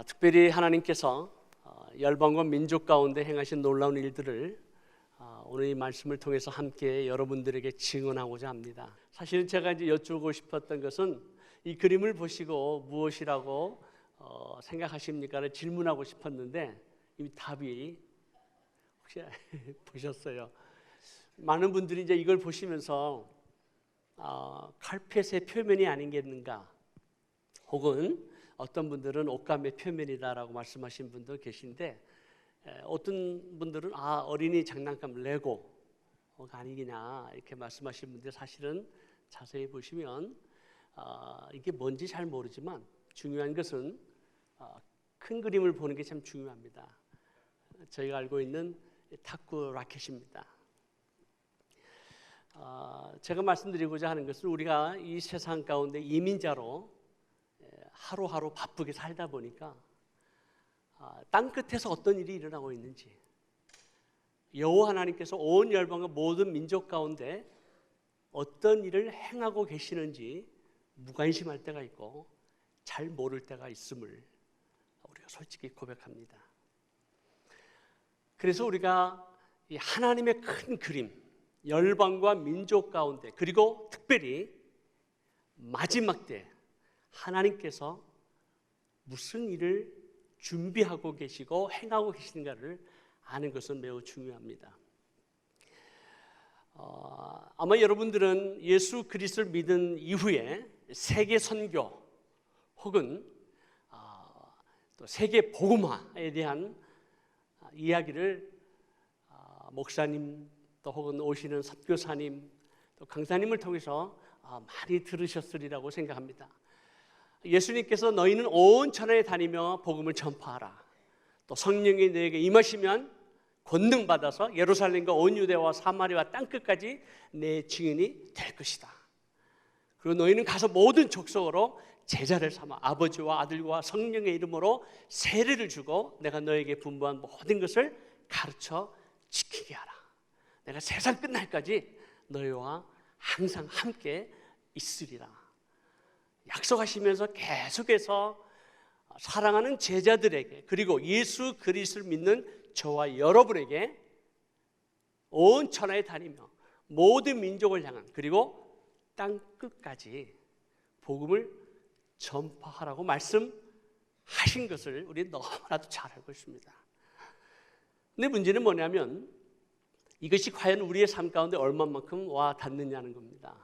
특별히 하나님께서 열방과 민족 가운데 행하신 놀라운 일들을 오늘 이 말씀을 통해서 함께 여러분들에게 증언하고자 합니다. 사실은 제가 이제 여쭈고 싶었던 것은 이 그림을 보시고 무엇이라고 생각하십니까를 질문하고 싶었는데 이미 답이 혹시 보셨어요? 많은 분들이 이제 이걸 보시면서 칼펫의 표면이 아니겠는가, 혹은 어떤 분들은 옷감의 표면이다라고 말씀하신 분도 계신데, 어떤 분들은 어린이 장난감 레고가 아니냐 이렇게 말씀하시는 분들, 사실은 자세히 보시면 이게 뭔지 잘 모르지만 중요한 것은 큰 그림을 보는 게 참 중요합니다. 저희가 알고 있는 탁구 라켓입니다. 제가 말씀드리고자 하는 것은 우리가 이 세상 가운데 이민자로 하루하루 바쁘게 살다 보니까 땅끝에서 어떤 일이 일어나고 있는지, 여호와 하나님께서 온 열방과 모든 민족 가운데 어떤 일을 행하고 계시는지 무관심할 때가 있고 잘 모를 때가 있음을 우리가 솔직히 고백합니다. 그래서 우리가 이 하나님의 큰 그림, 열방과 민족 가운데, 그리고 특별히 마지막 때 하나님께서 무슨 일을 준비하고 계시고 행하고 계시는가를 아는 것은 매우 중요합니다. 아마 여러분들은 예수 그리스도를 믿은 이후에 세계 선교 혹은 또 세계 복음화에 대한 이야기를 목사님 또 혹은 오시는 선교사님 또 강사님을 통해서 많이 들으셨으리라고 생각합니다. 예수님께서 너희는 온 천하에 다니며 복음을 전파하라. 또 성령이 너에게 임하시면 권능 받아서 예루살렘과 온 유대와 사마리아 땅끝까지 내 증인이 될 것이다. 그리고 너희는 가서 모든 족속으로 제자를 삼아 아버지와 아들과 성령의 이름으로 세례를 주고 내가 너에게 분부한 모든 것을 가르쳐 지키게 하라. 내가 세상 끝날까지 너희와 항상 함께 있으리라. 약속하시면서 계속해서 사랑하는 제자들에게, 그리고 예수 그리스도를 믿는 저와 여러분에게 온 천하에 다니며 모든 민족을 향한, 그리고 땅 끝까지 복음을 전파하라고 말씀하신 것을 우리 너무나도 잘 알고 있습니다. 근데 문제는 뭐냐면 이것이 과연 우리의 삶 가운데 얼마만큼 와 닿느냐는 겁니다.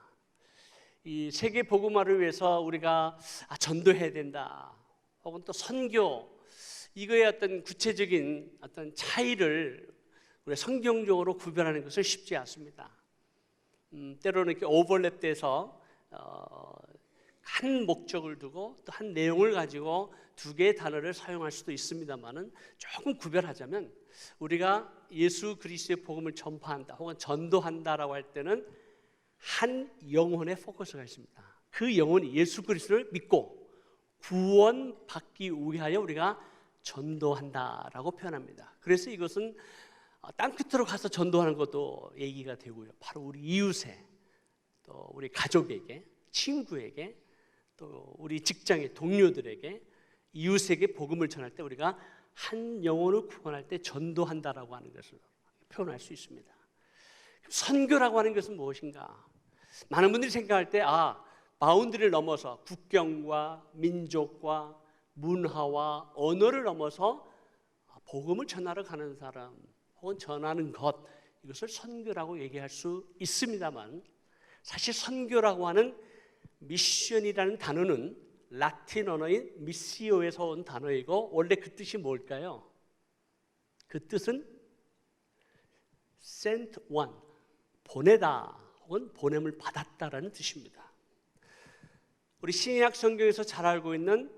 이 세계 복음화를 위해서 우리가 전도해야 된다, 혹은 또 선교, 이거의 어떤 구체적인 어떤 차이를 우리가 성경적으로 구별하는 것은 쉽지 않습니다. 때로는 이렇게 오버랩돼서 한 목적을 두고 또 한 내용을 가지고 두 개의 단어를 사용할 수도 있습니다만은, 조금 구별하자면 우리가 예수 그리스도의 복음을 전파한다 혹은 전도한다라고 할 때는 한 영혼의 포커스가 있습니다. 그 영혼이 예수 그리스도를 믿고 구원받기 위하여 우리가 전도한다라고 표현합니다. 그래서 이것은 땅끝으로 가서 전도하는 것도 얘기가 되고요, 바로 우리 이웃에, 또 우리 가족에게, 친구에게, 또 우리 직장의 동료들에게, 이웃에게 복음을 전할 때 우리가 한 영혼을 구원할 때 전도한다라고 하는 것을 표현할 수 있습니다. 선교라고 하는 것은 무엇인가? 많은 분들이 생각할 때 바운드리를 넘어서 국경과 민족과 문화와 언어를 넘어서 복음을 전하러 가는 사람 혹은 전하는 것, 이것을 선교라고 얘기할 수 있습니다만, 사실 선교라고 하는 미션이라는 단어는 라틴 언어인 미시오에서 온 단어이고, 원래 그 뜻이 뭘까요? 그 뜻은 sent one, 보내다 혹은 보냄을 받았다라는 뜻입니다. 우리 신약 성경에서 잘 알고 있는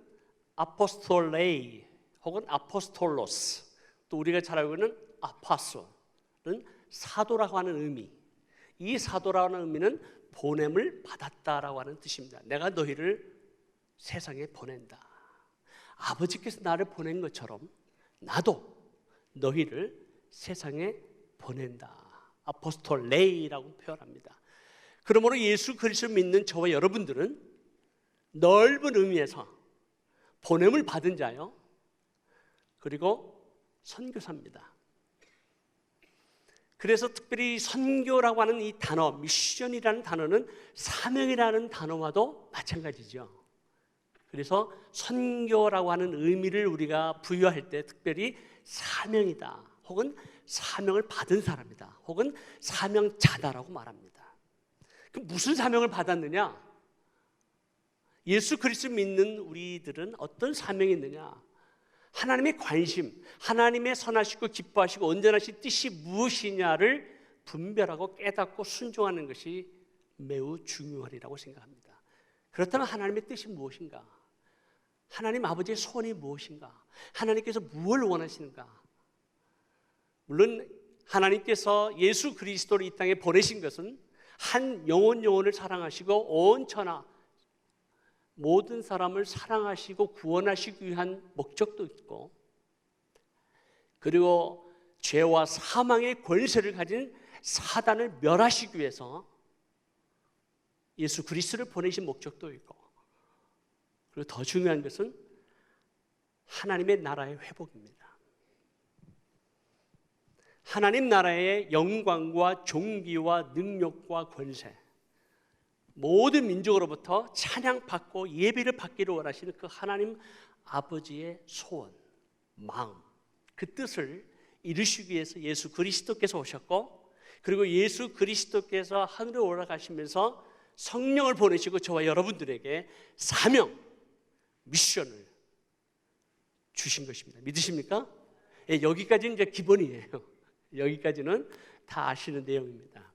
아포스톨레이 혹은 아포스톨로스, 또 우리가 잘 알고 있는 아파솔은 사도라고 하는 의미, 이 사도라고 하는 의미는 보냄을 받았다라고 하는 뜻입니다. 내가 너희를 세상에 보낸다. 아버지께서 나를 보낸 것처럼 나도 너희를 세상에 보낸다. 아포스톨레이라고 표현합니다. 그러므로 예수 그리스도를 믿는 저와 여러분들은 넓은 의미에서 보냄을 받은 자요, 그리고 선교사입니다. 그래서 특별히 선교라고 하는 이 단어, 미션이라는 단어는 사명이라는 단어와도 마찬가지죠. 그래서 선교라고 하는 의미를 우리가 부여할 때 특별히 사명이다, 혹은 사명을 받은 사람이다, 혹은 사명자다라고 말합니다. 그럼 무슨 사명을 받았느냐? 예수 그리스도 믿는 우리들은 어떤 사명이 있느냐? 하나님의 관심, 하나님의 선하시고 기뻐하시고 온전하신 뜻이 무엇이냐를 분별하고 깨닫고 순종하는 것이 매우 중요하리라고 생각합니다. 그렇다면 하나님의 뜻이 무엇인가? 하나님 아버지의 소원이 무엇인가? 하나님께서 무엇을 원하시는가? 물론 하나님께서 예수 그리스도를 이 땅에 보내신 것은 한 영혼을 사랑하시고 온 천하 모든 사람을 사랑하시고 구원하시기 위한 목적도 있고, 그리고 죄와 사망의 권세를 가진 사단을 멸하시기 위해서 예수 그리스도를 보내신 목적도 있고, 그리고 더 중요한 것은 하나님의 나라의 회복입니다. 하나님 나라의 영광과 존귀와 능력과 권세, 모든 민족으로부터 찬양받고 예배를 받기를 원하시는 그 하나님 아버지의 소원, 마음, 그 뜻을 이루시기 위해서 예수 그리스도께서 오셨고, 그리고 예수 그리스도께서 하늘에 올라가시면서 성령을 보내시고 저와 여러분들에게 사명, 미션을 주신 것입니다. 믿으십니까? 예, 여기까지는 이제 기본이에요. 여기까지는 다 아시는 내용입니다.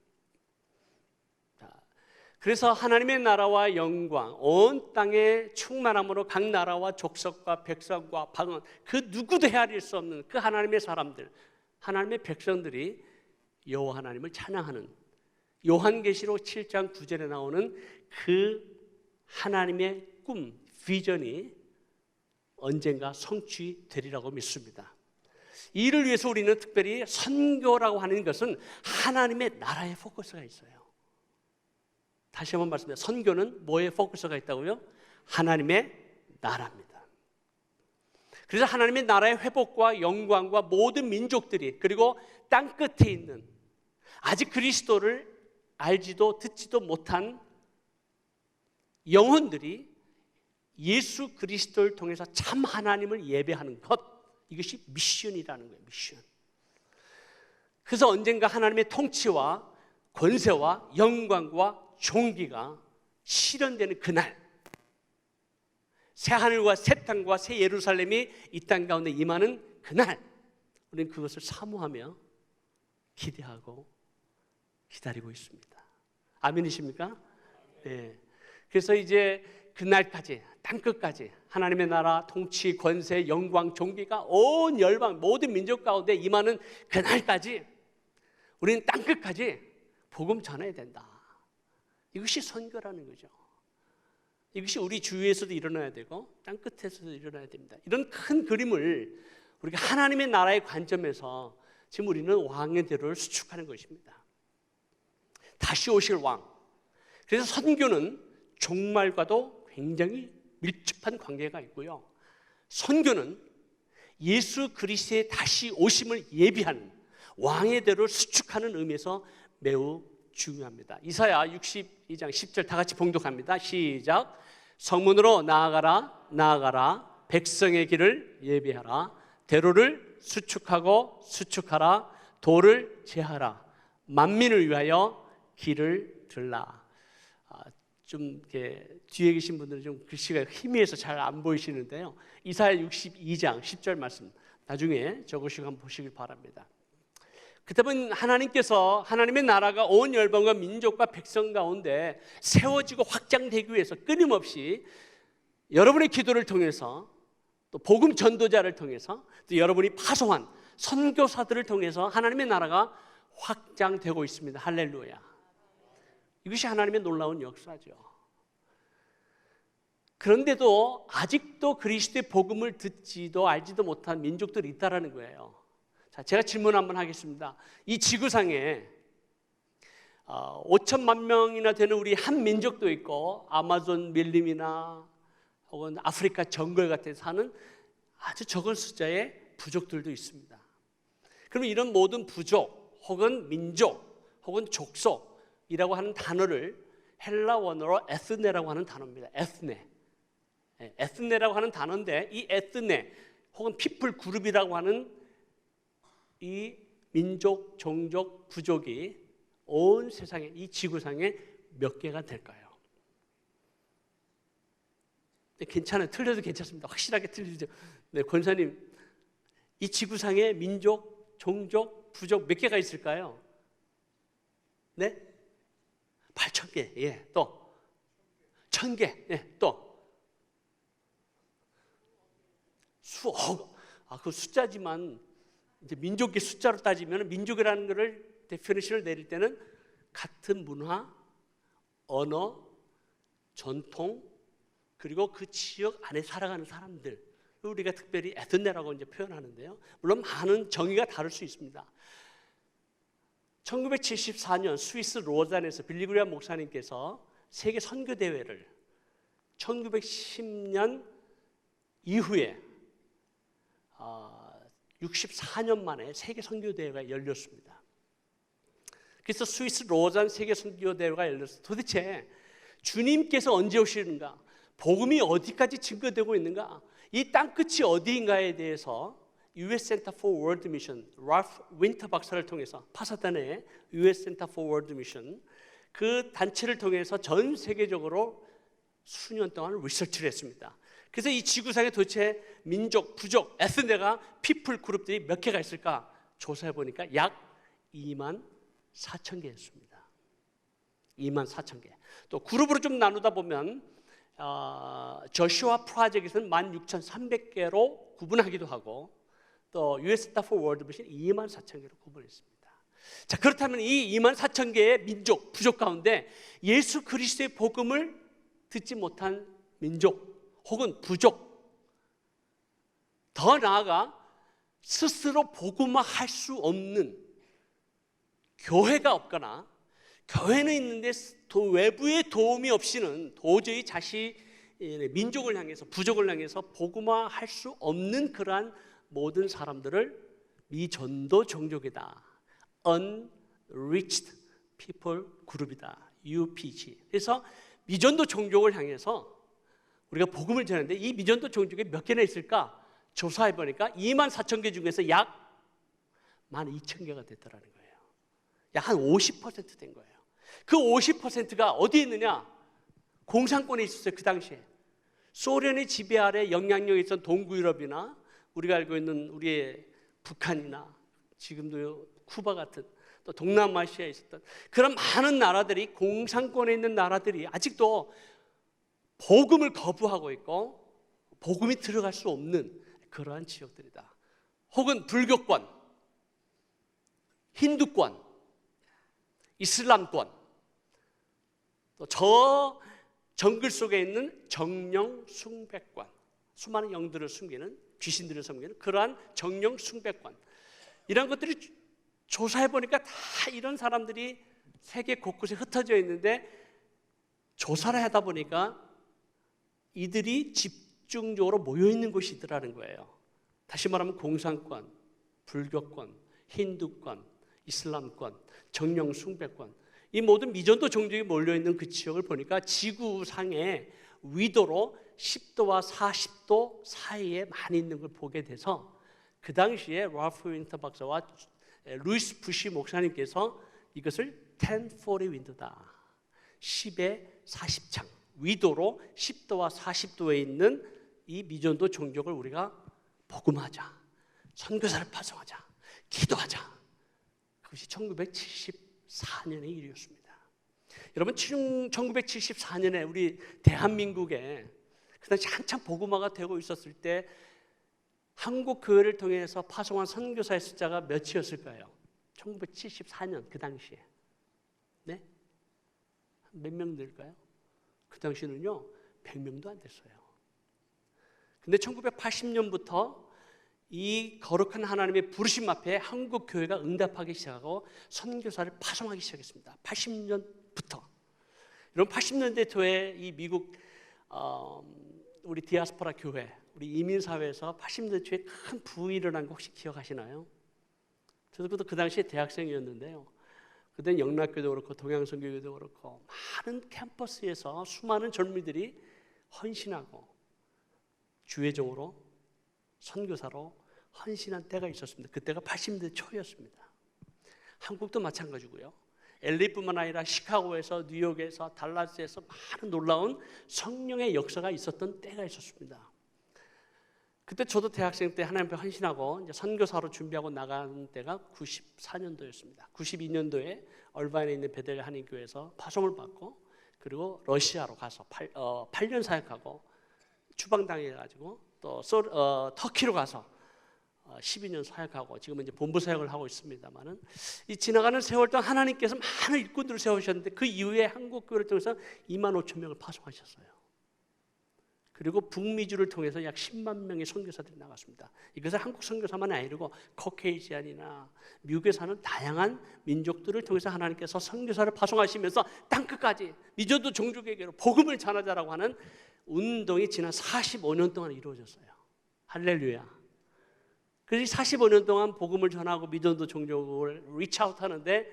그래서 하나님의 나라와 영광, 온 땅의 충만함으로 각 나라와 족속과 백성과 방언, 그 누구도 헤아릴 수 없는 그 하나님의 사람들, 하나님의 백성들이 여호와 하나님을 찬양하는, 요한계시록 7장 9절에 나오는 그 하나님의 꿈, 비전이 언젠가 성취되리라고 믿습니다. 이를 위해서 우리는 특별히 선교라고 하는 것은 하나님의 나라에 포커스가 있어요. 다시 한번 말씀드립니다. 선교는 뭐에 포커스가 있다고요? 하나님의 나라입니다. 그래서 하나님의 나라의 회복과 영광과 모든 민족들이, 그리고 땅 끝에 있는 아직 그리스도를 알지도 듣지도 못한 영혼들이 예수 그리스도를 통해서 참 하나님을 예배하는 것, 이것이 미션이라는 거예요. 미션. 그래서 언젠가 하나님의 통치와 권세와 영광과 종기가 실현되는 그날, 새 하늘과 새 땅과 새 예루살렘이 이 땅 가운데 임하는 그날, 우리는 그것을 사모하며 기대하고 기다리고 있습니다. 아멘이십니까? 네. 그래서 이제 그날까지, 땅끝까지 하나님의 나라, 통치, 권세, 영광, 종기가 온 열방, 모든 민족 가운데 임하는 그날까지 우리는 땅끝까지 복음 전해야 된다. 이것이 선교라는 거죠. 이것이 우리 주위에서도 일어나야 되고 땅끝에서도 일어나야 됩니다. 이런 큰 그림을 우리가 하나님의 나라의 관점에서 지금 우리는 왕의 대로를 수축하는 것입니다. 다시 오실 왕. 그래서 선교는 종말과도 굉장히 밀접한 관계가 있고요, 선교는 예수 그리스도의 다시 오심을 예비하는 왕의 대로를 수축하는 의미에서 매우 중요합니다. 이사야 62장 10절 다 같이 봉독합니다. 시작. 성문으로 나아가라, 나아가라. 백성의 길을 예비하라. 대로를 수축하고 수축하라. 도를 제하라. 만민을 위하여 길을 들라. 좀 이렇게 뒤에 계신 분들은 좀 글씨가 희미해서 잘 안 보이시는데요, 이사야 62장 10절 말씀 나중에 적으시고 한번 보시길 바랍니다. 그때는 하나님께서 하나님의 나라가 온 열방과 민족과 백성 가운데 세워지고 확장되기 위해서 끊임없이 여러분의 기도를 통해서, 또 복음 전도자를 통해서, 또 여러분이 파송한 선교사들을 통해서 하나님의 나라가 확장되고 있습니다. 할렐루야. 이것이 하나님의 놀라운 역사죠. 그런데도 아직도 그리스도의 복음을 듣지도 알지도 못한 민족들이 있다라는 거예요. 자, 제가 질문 한번 하겠습니다. 이 지구상에 5천만 명이나 되는 우리 한 민족도 있고, 아마존 밀림이나 혹은 아프리카 정글 같은 데 사는 아주 적은 숫자의 부족들도 있습니다. 그럼 이런 모든 부족 혹은 민족 혹은 족속이라고 하는 단어를 헬라 원어로 에스네라고 하는 단어입니다. 에스네. 에스네라고 하는 단어인데 이 에스네 혹은 피플 그룹이라고 하는 이 민족, 종족, 부족이 온 세상에 이 지구상에 몇 개가 될까요? 괜찮아요. 틀려도 괜찮습니다. 확실하게 틀리죠. 네, 권사님, 이 지구상에 민족, 종족, 부족 몇 개가 있을까요? 네? 8,000개. 예, 또 1,000개. 예, 또 수억. 그 숫자지만 이제 민족의 숫자로 따지면 민족이라는 것을 데피니션을 내릴 때는 같은 문화, 언어, 전통 그리고 그 지역 안에 살아가는 사람들 우리가 특별히 에드네라고 이제 표현하는데요. 물론 많은 정의가 다를 수 있습니다. 1974년 스위스 로잔에서 빌리그리암 목사님께서 세계 선교 대회를 1910년 이후에 64년 만에 세계 선교 대회가 열렸습니다. 그래서 스위스 로잔 세계 선교 대회가 열렸어요. 도대체 주님께서 언제 오시는가? 복음이 어디까지 증거되고 있는가? 이 땅끝이 어디인가에 대해서 US Center for World Mission, 랄프 윈터 박사를 통해서 파사다나의 US Center for World Mission 그 단체를 통해서 전 세계적으로 수년 동안 리서치를 했습니다. 그래서 이 지구상에 도대체 민족, 부족, 에스네가 피플 그룹들이 몇 개가 있을까 조사해 보니까 약 24,000개였습니다. 24,000개. 또 그룹으로 좀 나누다 보면 저슈아 프로젝트는 16,300개로 구분하기도 하고 또 US Center for World Mission 24,000개로 구분했습니다. 자, 그렇다면 이 24,000개의 민족, 부족 가운데 예수 그리스도의 복음을 듣지 못한 민족 혹은 부족, 더 나아가 스스로 복음화할 수 없는 교회가 없거나 교회는 있는데 외부의 도움이 없이는 도저히 자신의 민족을 향해서 부족을 향해서 복음화할 수 없는 그러한 모든 사람들을 미전도 종족이다. Unreached People 그룹이다. UPG. 그래서 미전도 종족을 향해서 우리가 복음을 전하는데 이 미전도 종족이 몇 개나 있을까? 조사해 보니까 24,000개 중에서 약 12,000개가 됐더라는 거예요. 약 한 50% 된 거예요. 그 50%가 어디에 있느냐? 공산권에 있었어요. 그 당시에 소련의 지배 아래 영향력이 있었던 동구 유럽이나 우리가 알고 있는 우리의 북한이나 지금도 쿠바 같은 또 동남아시아에 있었던 그런 많은 나라들이 공산권에 있는 나라들이 아직도 복음을 거부하고 있고 복음이 들어갈 수 없는 그러한 지역들이다. 혹은 불교권, 힌두권, 이슬람권, 또 저 정글 속에 있는 정령 숭배권, 수많은 영들을 숨기는 귀신들을 섬기는 그러한 정령 숭배권, 이런 것들이 조사해 보니까 다 이런 사람들이 세계 곳곳에 흩어져 있는데 조사를 하다 보니까 이들이 집중적으로 모여 있는 곳이 있더라는 거예요. 다시 말하면 공산권, 불교권, 힌두권, 이슬람권, 정령 숭배권, 이 모든 미전도 종족이 몰려 있는 그 지역을 보니까 지구상의 위도로 10도와 40도 사이에 많이 있는 걸 보게 돼서 그 당시에 랄프 윈터 박사와 루이스 부시 목사님께서 이것을 1040 윈도다. 10의 40창. 위도로 10도와 40도에 있는 이 미전도 종족을 우리가 복음하자, 선교사를 파송하자, 기도하자. 그것이 1974년의 일이었습니다. 여러분 1974년에 우리 대한민국에 그 당시 한참 복음화가 되고 있었을 때 한국 교회를 통해서 파송한 선교사의 숫자가 몇이었을까요? 1974년 그 당시에 네? 몇 명 될까요? 그 당시는요 100명도 안 됐어요. 근데 1980년부터 이 거룩한 하나님의 부르심 앞에 한국 교회가 응답하기 시작하고 선교사를 파송하기 시작했습니다. 80년부터. 여러분 80년대 초에 이 미국 우리 디아스포라 교회 우리 이민사회에서 80년대 초에 큰 부흥이 일어난 거 혹시 기억하시나요? 저도 그 당시에 대학생이었는데요. 그때는 영락교도 그렇고 동양선교교도 그렇고 많은 캠퍼스에서 수많은 젊은이들이 헌신하고 주회종으로 선교사로 헌신한 때가 있었습니다. 그때가 80년대 초였습니다. 한국도 마찬가지고요. LA뿐만 아니라 시카고에서, 뉴욕에서, 달라스에서 많은 놀라운 성령의 역사가 있었던 때가 있었습니다. 그때 저도 대학생 때 하나님 앞에 헌신하고 이제 선교사로 준비하고 나간 때가 94년도였습니다. 92년도에 얼바인에 있는 베델 한인교회에서 파송을 받고 그리고 러시아로 가서 8년 사역하고 추방당해가지고 또 터키로 가서 12년 사역하고 지금은 이제 본부 사역을 하고 있습니다만은 이 지나가는 세월 동안 하나님께서 많은 일꾼들을 세우셨는데 그 이후에 한국 교회를 통해서 2만 5천 명을 파송하셨어요. 그리고 북미주를 통해서 약 10만 명의 선교사들이 나갔습니다. 이것은 한국 선교사만 아니고 코케이지안이나 미국에 사는 다양한 민족들을 통해서 하나님께서 선교사를 파송하시면서 땅끝까지 미전도 종족에게로 복음을 전하자라고 하는 운동이 지난 45년 동안 이루어졌어요. 할렐루야. 그래서 45년 동안 복음을 전하고 미전도 종족을 리치아웃 하는데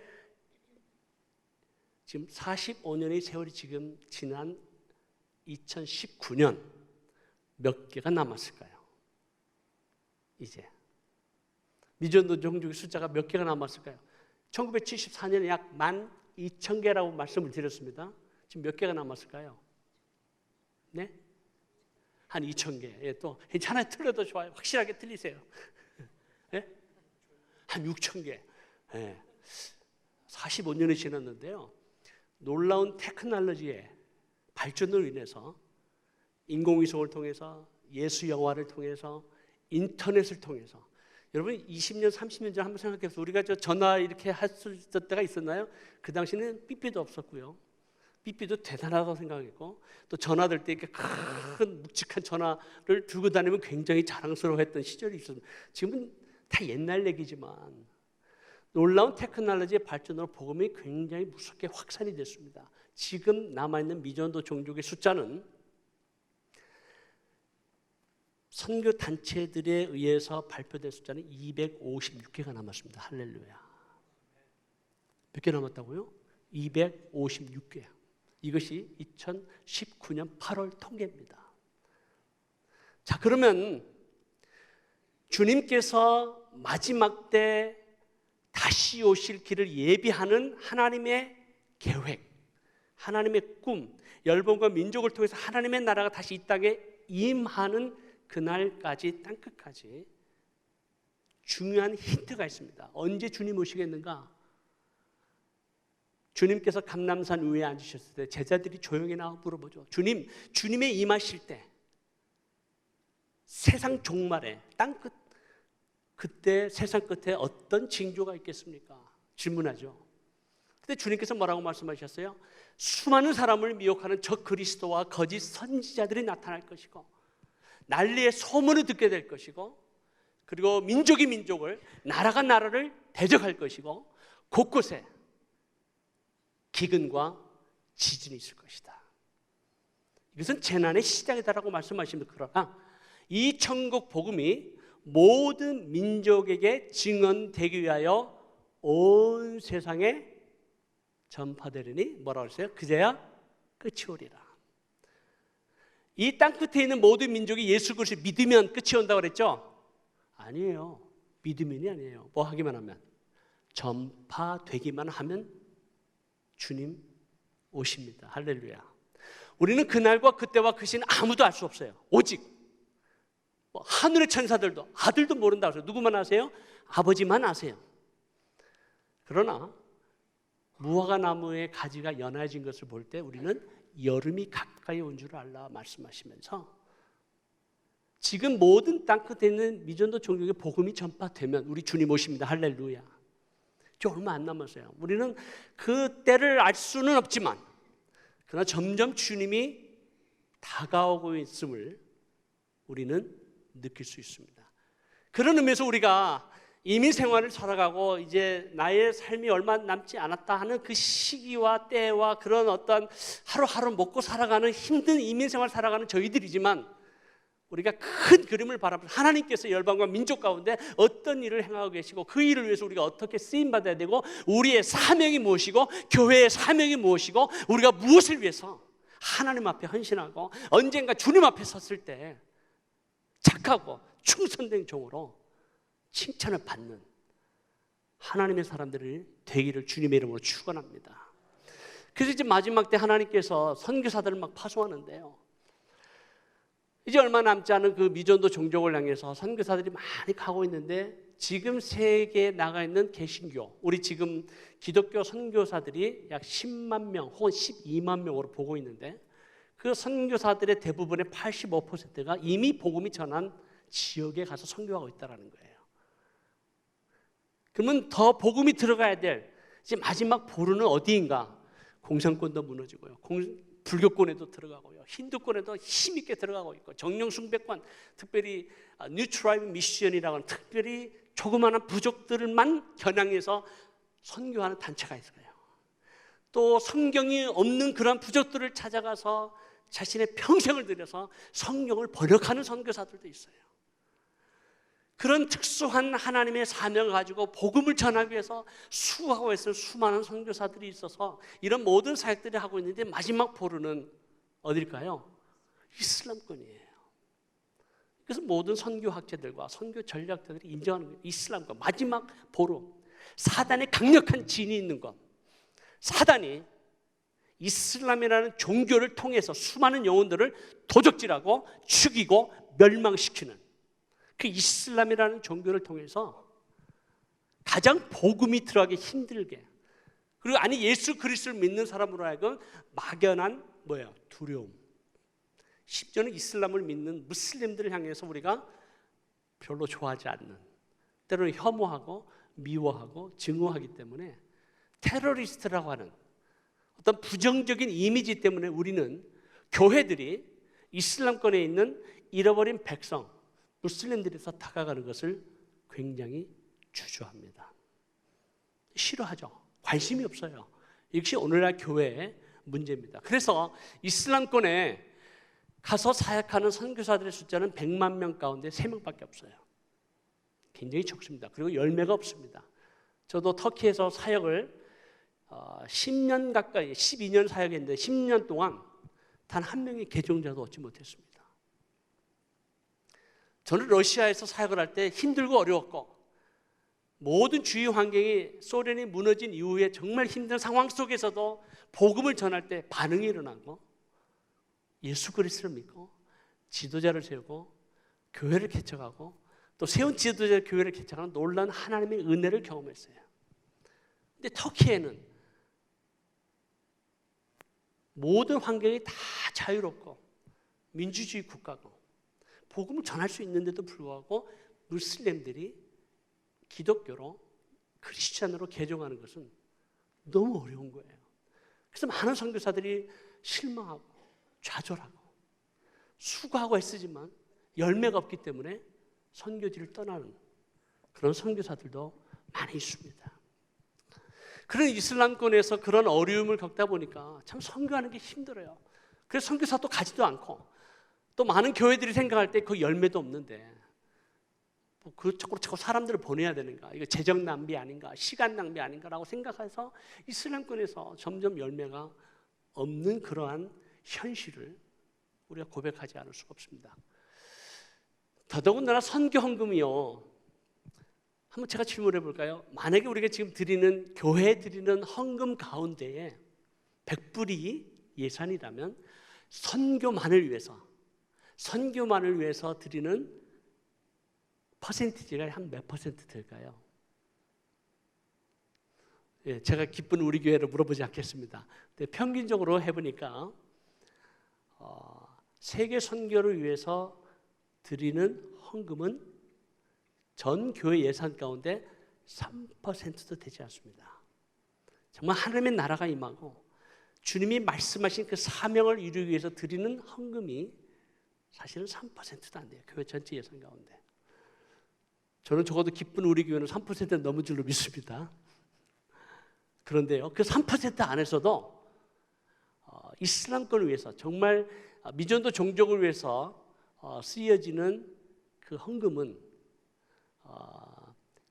지금 45년의 세월이 지금 지난 2019년 몇 개가 남았을까요? 이제 미전도 종족의 숫자가 몇 개가 남았을까요? 1974년에 약 12,000개라고 말씀을 드렸습니다. 지금 몇 개가 남았을까요? 네? 한 2,000개. 예, 또 괜찮아요. 틀려도 좋아요. 확실하게 틀리세요. 예? 한 6,000개. 예. 45년이 지났는데요. 놀라운 테크놀로지의 발전으로 인해서 인공위성을 통해서 예수 영화를 통해서 인터넷을 통해서 여러분 20년 30년 전 한번 생각해보세요. 우리가 저 전화 이렇게 할 수 있을 때가 있었나요? 그 당시에는 삐삐도 없었고요. 삐삐도 대단하다고 생각했고 또 전화들 때 이렇게 큰 묵직한 전화를 들고 다니면 굉장히 자랑스러워했던 시절이 있었습니다. 지금은 다 옛날 얘기지만 놀라운 테크놀로지의 발전으로 복음이 굉장히 무섭게 확산이 됐습니다. 지금 남아있는 미전도 종족의 숫자는 선교 단체들에 의해서 발표된 숫자는 256개가 남았습니다. 할렐루야. 몇 개 남았다고요? 256개. 이것이 2019년 8월 통계입니다. 자, 그러면 주님께서 마지막 때 다시 오실 길을 예비하는 하나님의 계획, 하나님의 꿈, 열방과 민족을 통해서 하나님의 나라가 다시 이 땅에 임하는 그날까지 땅끝까지 중요한 힌트가 있습니다. 언제 주님 오시겠는가? 주님께서 감람산 위에 앉으셨을 때 제자들이 조용히 나와 물어보죠. 주님의 임하실 때 세상 종말에 땅끝 그때 세상 끝에 어떤 징조가 있겠습니까? 질문하죠. 근데 주님께서 뭐라고 말씀하셨어요? 수많은 사람을 미혹하는 적 그리스도와 거짓 선지자들이 나타날 것이고 난리의 소문을 듣게 될 것이고 그리고 민족이 민족을 나라가 나라를 대적할 것이고 곳곳에 기근과 지진이 있을 것이다. 이것은 재난의 시작이다라고 말씀하십니다. 그러나 이 천국 복음이 모든 민족에게 증언되기 위하여 온 세상에 전파되리니 뭐라고 했어요? 그제야 끝이 오리라. 이 땅끝에 있는 모든 민족이 예수 그리스도를 믿으면 끝이 온다고 그랬죠? 아니에요. 믿으면이 아니에요. 뭐 하기만 하면 전파되기만 하면 주님 오십니다. 할렐루야. 우리는 그날과 그때와 그 시는 아무도 알 수 없어요. 오직 하늘의 천사들도 아들도 모른다고 해서 누구만 아세요? 아버지만 아세요. 그러나 무화과 나무의 가지가 연해진 것을 볼 때 우리는 여름이 가까이 온 줄 알라 말씀하시면서 지금 모든 땅끝에 있는 미전도 종족의 복음이 전파되면 우리 주님 오십니다. 할렐루야. 이제 얼마 안 남았어요. 우리는 그 때를 알 수는 없지만 그러나 점점 주님이 다가오고 있음을 우리는 느낄 수 있습니다. 그런 의미에서 우리가 이민 생활을 살아가고 이제 나의 삶이 얼마 남지 않았다 하는 그 시기와 때와 그런 어떤 하루하루 먹고 살아가는 힘든 이민 생활 살아가는 저희들이지만 우리가 큰 그림을 바라보면서 하나님께서 열방과 민족 가운데 어떤 일을 행하고 계시고 그 일을 위해서 우리가 어떻게 쓰임받아야 되고 우리의 사명이 무엇이고 교회의 사명이 무엇이고 우리가 무엇을 위해서 하나님 앞에 헌신하고 언젠가 주님 앞에 섰을 때 착하고 충성된 종으로 칭찬을 받는 하나님의 사람들이 되기를 주님의 이름으로 축원합니다. 그래서 이제 마지막 때 하나님께서 선교사들을 막 파송하는데요, 이제 얼마 남지 않은 그 미전도 종족을 향해서 선교사들이 많이 가고 있는데, 지금 세계에 나가 있는 개신교, 우리 지금 기독교 선교사들이 약 10만 명 혹은 12만 명으로 보고 있는데, 그 선교사들의 대부분의 85%가 이미 복음이 전한 지역에 가서 선교하고 있다는 거예요. 그러면 더 복음이 들어가야 될 이제 마지막 보루는 어디인가? 공산권도 무너지고요, 불교권에도 들어가고요, 힌두권에도 힘있게 들어가고 있고, 정령숭배권, 특별히 뉴트라이브 미션이라고 하는 특별히 조그마한 부족들만 겨냥해서 선교하는 단체가 있어요. 또 성경이 없는 그런 부족들을 찾아가서 자신의 평생을 들여서 성경을 번역하는 선교사들도 있어요. 그런 특수한 하나님의 사명을 가지고 복음을 전하기 위해서 수고하고 있는 수많은 선교사들이 있어서 이런 모든 사역들이 하고 있는데, 마지막 보루는 어딜까요? 이슬람권이에요. 그래서 모든 선교학자들과 선교 전략자들이 인정하는 거예요. 이슬람권 마지막 보루, 사단의 강력한 진이 있는 것. 사단이 이슬람이라는 종교를 통해서 수많은 영혼들을 도적질하고 죽이고 멸망시키는 그 이슬람이라는 종교를 통해서 가장 복음이 들어가기 힘들게, 그리고 아니 예수 그리스도를 믿는 사람으로 하여금 막연한 두려움, 심지어는 이슬람을 믿는 무슬림들을 향해서 우리가 별로 좋아하지 않는, 때로는 혐오하고 미워하고 증오하기 때문에 테러리스트라고 하는 어떤 부정적인 이미지 때문에 우리는 교회들이 이슬람권에 있는 잃어버린 백성 무슬림들에서 다가가는 것을 굉장히 주저합니다. 싫어하죠. 관심이 없어요. 역시 오늘날 교회의 문제입니다. 그래서 이슬람권에 가서 사역하는 선교사들의 숫자는 100만 명 가운데 3명밖에 없어요. 굉장히 적습니다. 그리고 열매가 없습니다. 저도 터키에서 사역을 10년 가까이, 12년 사역했는데 10년 동안 단 한 명의 개종자도 얻지 못했습니다. 저는 러시아에서 사역을 할 때 힘들고 어려웠고, 모든 주위 환경이 소련이 무너진 이후에 정말 힘든 상황 속에서도 복음을 전할 때 반응이 일어나고 예수 그리스도를 믿고 지도자를 세우고 교회를 개척하고 또 세운 지도자 교회를 개척하는 놀라운 하나님의 은혜를 경험했어요. 근데 터키에는 모든 환경이 다 자유롭고 민주주의 국가고 복음을 전할 수 있는데도 불구하고 무슬림들이 기독교로 크리스찬으로 개종하는 것은 너무 어려운 거예요. 그래서 많은 선교사들이 실망하고 좌절하고 수고하고 애쓰지만 열매가 없기 때문에 선교지를 떠나는 그런 선교사들도 많이 있습니다. 그런 이슬람권에서 그런 어려움을 겪다 보니까 참 선교하는 게 힘들어요. 그래서 선교사도 가지도 않고, 또 많은 교회들이 생각할 때 그 열매도 없는데 자꾸 사람들을 보내야 되는가, 이거 재정 낭비 아닌가, 시간 낭비 아닌가라고 생각해서 이슬람권에서 점점 열매가 없는 그러한 현실을 우리가 고백하지 않을 수가 없습니다. 더더군다나 선교 헌금이요, 한번 제가 질문해 볼까요? 만약에 우리가 지금 드리는, 교회에 드리는 헌금 가운데에 100불이 예산이라면 선교만을 위해서 드리는 퍼센티지가 한 몇 퍼센트 될까요? 예, 제가 기쁜 우리 교회를 물어보지 않겠습니다. 근데 평균적으로 해보니까 세계 선교를 위해서 드리는 헌금은 전 교회 예산 가운데 3%도 되지 않습니다. 정말 하나님의 나라가 임하고 주님이 말씀하신 그 사명을 이루기 위해서 드리는 헌금이 사실은 3%도 안 돼요. 교회 전체 예산 가운데. 저는 적어도 기쁜 우리 교회는 3%는 넘을 줄로 믿습니다. 그런데요, 그 3% 안에서도 이슬람권을 위해서, 정말 미전도 종족을 위해서 쓰여지는 그 헌금은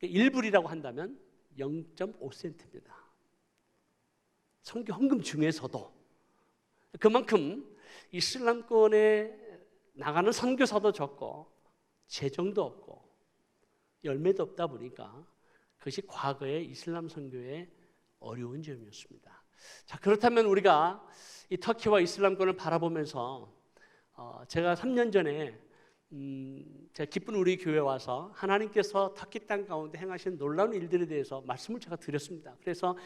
1불이라고 한다면 0.5센트입니다. 선교 헌금 중에서도 그만큼 이슬람권에 나가는 선교사도 적고 재정도 없고 열매도 없다 보니까 그것이 과거의 이슬람 선교의 어려운 점이었습니다. 자, 그렇다면 우리가 이 터키와 이슬람권을 바라보면서 제가 3년 전에 제가 기쁜 우리 교회 와서 하나님께서 터키 땅 가운데 행하신 놀라운 일들에 대해서 말씀을 제가 드렸습니다. 그래서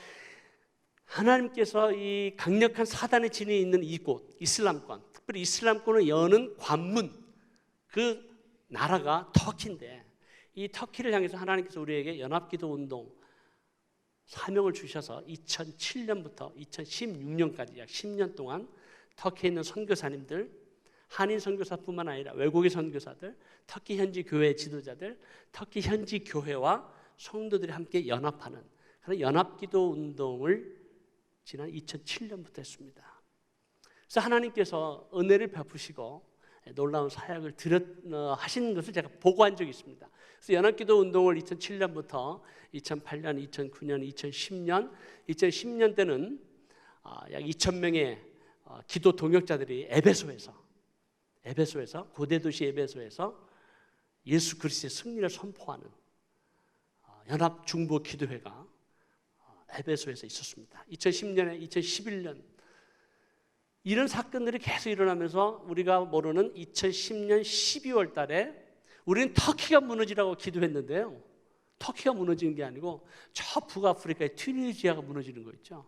하나님께서 이 강력한 사단의 진이 있는 이곳 이슬람권, 특별히 이슬람권을 여는 관문, 그 나라가 터키인데 이 터키를 향해서 하나님께서 우리에게 연합기도 운동 사명을 주셔서 2007년부터 2016년까지 약 10년 동안 터키에 있는 선교사님들, 한인 선교사뿐만 아니라 외국의 선교사들, 터키 현지 교회 지도자들, 터키 현지 교회와 성도들이 함께 연합하는 그런 연합기도 운동을 지난 2007년부터 했습니다. 그래서 하나님께서 은혜를 베푸시고 놀라운 사역을 하시는 것을 제가 보고한 적이 있습니다. 그래서 연합기도 운동을 2007년부터 2008년, 2009년, 2010년 때는 약 2,000명의 기도 동역자들이 에베소에서 고대 도시 에베소에서 예수 그리스도의 승리를 선포하는 연합 중보 기도회가 에베소에서 있었습니다. 2010년에 2011년 이런 사건들이 계속 일어나면서 우리가 모르는 2010년 12월 달에 우리는 터키가 무너지라고 기도했는데요. 터키가 무너지는 게 아니고 저 북아프리카의 튀니지아가 무너지는 거 있죠.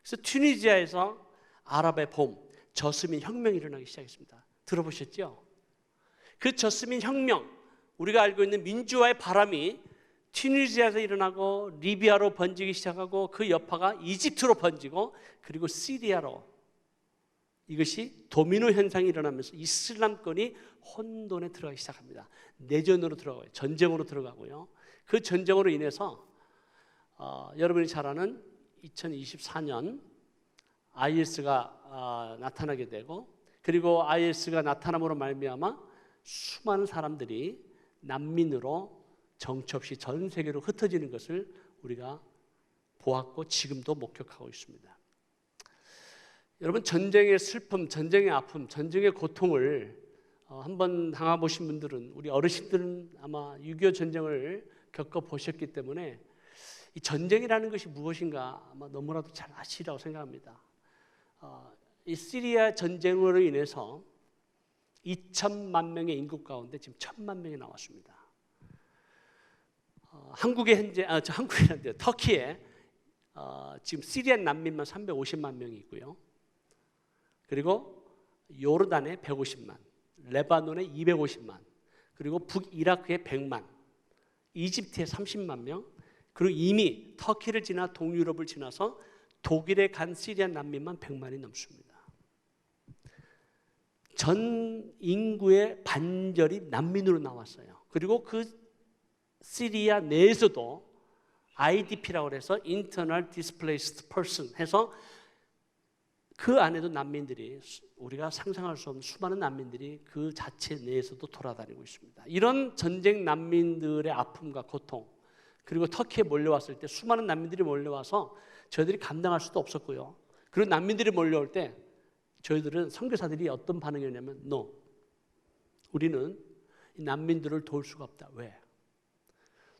그래서 튀니지아에서 아랍의 봄, 저스민 혁명이 일어나기 시작했습니다. 들어보셨죠? 그 저스민 혁명, 우리가 알고 있는 민주화의 바람이 튀니지아에서 일어나고 리비아로 번지기 시작하고 그 여파가 이집트로 번지고 그리고 시리아로, 이것이 도미노 현상이 일어나면서 이슬람권이 혼돈에 들어가기 시작합니다. 내전으로 들어가고요. 전쟁으로 들어가고요. 그 전쟁으로 인해서 여러분이 잘 아는 2024년 IS가 나타나게 되고, 그리고 IS가 나타남으로 말미암아 수많은 사람들이 난민으로 정처 없이 전 세계로 흩어지는 것을 우리가 보았고 지금도 목격하고 있습니다. 여러분, 전쟁의 슬픔, 전쟁의 아픔, 전쟁의 고통을 한번 당해보신 분들은, 우리 어르신들은 아마 6.25 전쟁을 겪어보셨기 때문에 이 전쟁이라는 것이 무엇인가 아마 너무나도 잘 아시리라고 생각합니다. 이 시리아 전쟁으로 인해서 2천만 명의 인구 가운데 지금 1,000만 명이 나왔습니다. 한국에 현재, 한국이란데요, 터키에 지금 시리아 난민만 350만 명이 있고요. 그리고 요르단에 150만, 레바논에 250만, 그리고 북이라크에 100만, 이집트에 30만 명, 그리고 이미 터키를 지나 동유럽을 지나서 독일에 간 시리아 난민만 100만이 넘습니다. 전 인구의 반절이 난민으로 나왔어요. 그리고 그 시리아 내에서도 IDP라고 해서 Internal Displaced Person 해서 그 안에도 난민들이, 우리가 상상할 수 없는 수많은 난민들이 그 자체 내에서도 돌아다니고 있습니다. 이런 전쟁 난민들의 아픔과 고통, 그리고 터키에 몰려왔을 때 수많은 난민들이 몰려와서 저희들이 감당할 수도 없었고요. 그리고 난민들이 몰려올 때 저희들은 선교사들이 어떤 반응이었냐면 No, 우리는 이 난민들을 도울 수가 없다. 왜?